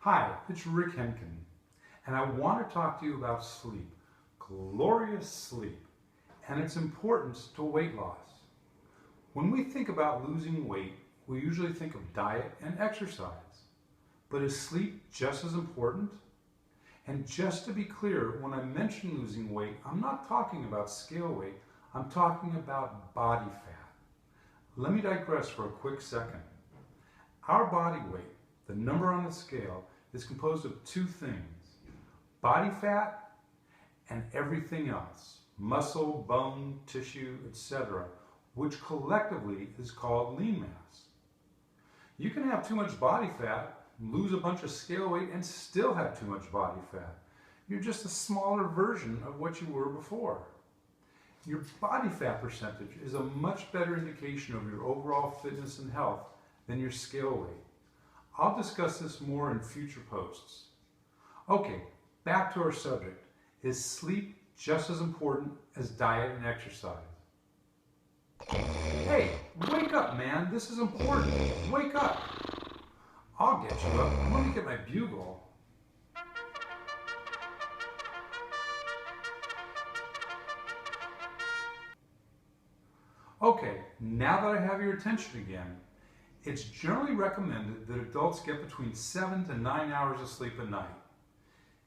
Hi, it's Rick Henkin, and I want to talk to you about sleep, glorious sleep, and its importance to weight loss. When we think about losing weight, we usually think of diet and exercise. But is sleep just as important? And just to be clear, when I mention losing weight, I'm not talking about scale weight, I'm talking about body fat. Let me digress for a quick second. Our body weight, the number on the scale, is composed of two things: body fat and everything else, muscle, bone, tissue, etc., which collectively is called lean mass. You can have too much body fat, lose a bunch of scale weight, and still have too much body fat. You're just a smaller version of what you were before. Your body fat percentage is a much better indication of your overall fitness and health than your scale weight. I'll discuss this more in future posts. Okay, back to our subject. Is sleep just as important as diet and exercise? Hey, wake up, man. This is important. Wake up. I'll get you up. Let me get my bugle. Okay, now that I have your attention again, it's generally recommended that adults get between 7 to 9 hours of sleep a night.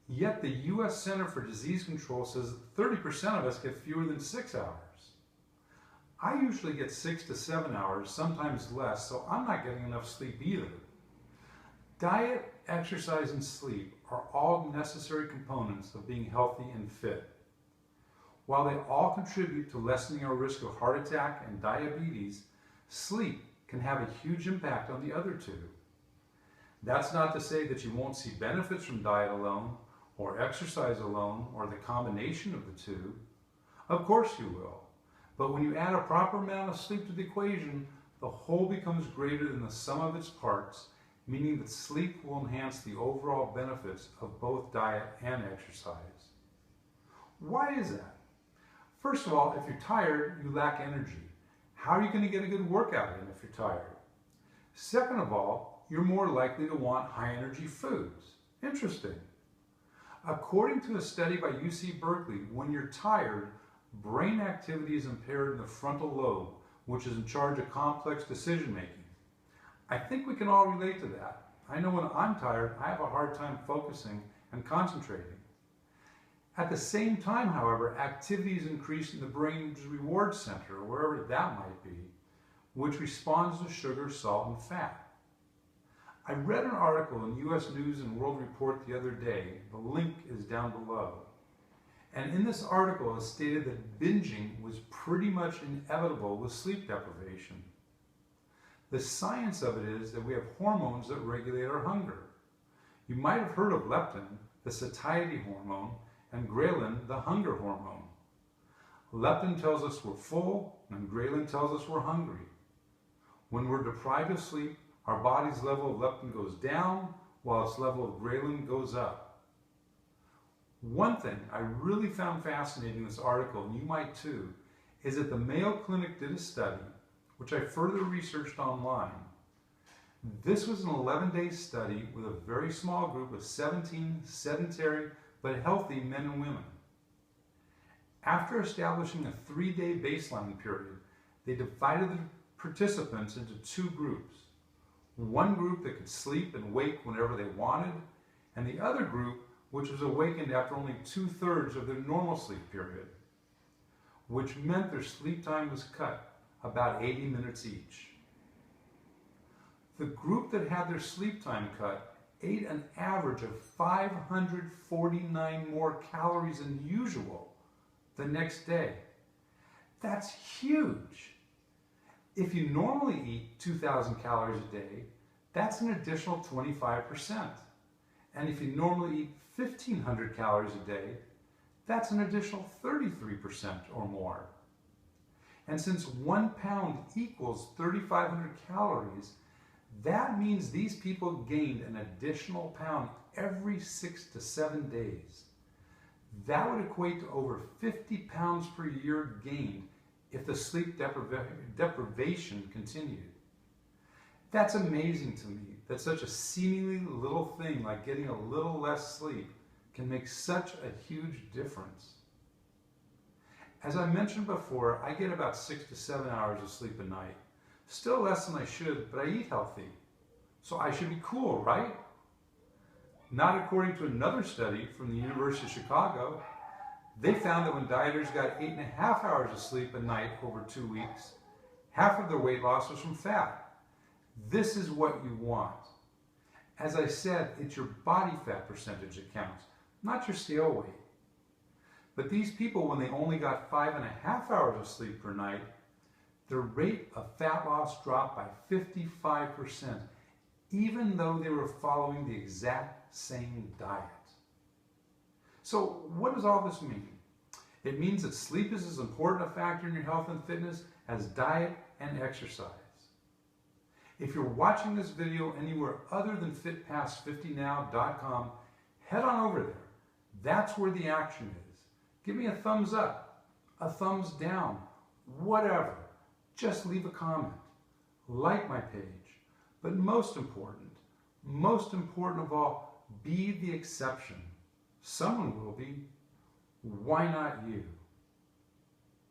Yet the U.S. Center for Disease Control says that 30% of us get fewer than 6 hours. I usually get 6 to 7 hours, sometimes less, so I'm not getting enough sleep either. Diet, exercise, and sleep are all necessary components of being healthy and fit. While they all contribute to lessening our risk of heart attack and diabetes, sleep can have a huge impact on the other two. That's not to say that you won't see benefits from diet alone, or exercise alone, or the combination of the two. Of course you will. But when you add a proper amount of sleep to the equation, the whole becomes greater than the sum of its parts, meaning that sleep will enhance the overall benefits of both diet and exercise. Why is that? First of all, if you're tired, you lack energy. How are you going to get a good workout in if you're tired? Second of all, you're more likely to want high energy foods. Interesting. According to a study by UC Berkeley, when you're tired, brain activity is impaired in the frontal lobe, which is in charge of complex decision making. I think we can all relate to that. I know when I'm tired, I have a hard time focusing and concentrating. At the same time, however, activity is increased in the brain's reward center, or wherever that might be, which responds to sugar, salt, and fat. I read an article in U.S. News and World Report the other day. The link is down below. And in this article, it stated that binging was pretty much inevitable with sleep deprivation. The science of it is that we have hormones that regulate our hunger. You might have heard of leptin, the satiety hormone, and ghrelin, the hunger hormone. Leptin tells us we're full, and ghrelin tells us we're hungry. When we're deprived of sleep, our body's level of leptin goes down, while its level of ghrelin goes up. One thing I really found fascinating in this article, and you might too, is that the Mayo Clinic did a study, which I further researched online. This was an 11-day study with a very small group of 17 sedentary but healthy men and women. After establishing a 3-day baseline period, they divided the participants into two groups. One group that could sleep and wake whenever they wanted, and the other group which was awakened after only 2/3 of their normal sleep period, which meant their sleep time was cut about 80 minutes each. The group that had their sleep time cut ate an average of 549 more calories than usual the next day. That's huge. If you normally eat 2,000 calories a day, that's an additional 25%. And if you normally eat 1,500 calories a day, that's an additional 33% or more. And since 1 pound equals 3,500 calories, that means these people gained an additional pound every 6 to 7 days. That would equate to over 50 pounds per year gained if the sleep deprivation continued. That's amazing to me, that such a seemingly little thing like getting a little less sleep can make such a huge difference. As I mentioned before, I get about 6 to 7 hours of sleep a night. Still less than I should, but I eat healthy. So I should be cool, right? Not according to another study from the University of Chicago. They found that when dieters got 8.5 hours of sleep a night over 2 weeks, half of their weight loss was from fat. This is what you want. As I said, it's your body fat percentage that counts, not your scale weight. But these people, when they only got 5.5 hours of sleep per night, their rate of fat loss dropped by 55%, even though they were following the exact same diet. So what does all this mean? It means that sleep is as important a factor in your health and fitness as diet and exercise. If you're watching this video anywhere other than fitpast50now.com, head on over there. That's where the action is. Give me a thumbs up, a thumbs down, whatever. Just leave a comment. Like my page. But most important of all, be the exception. Someone will be. Why not you?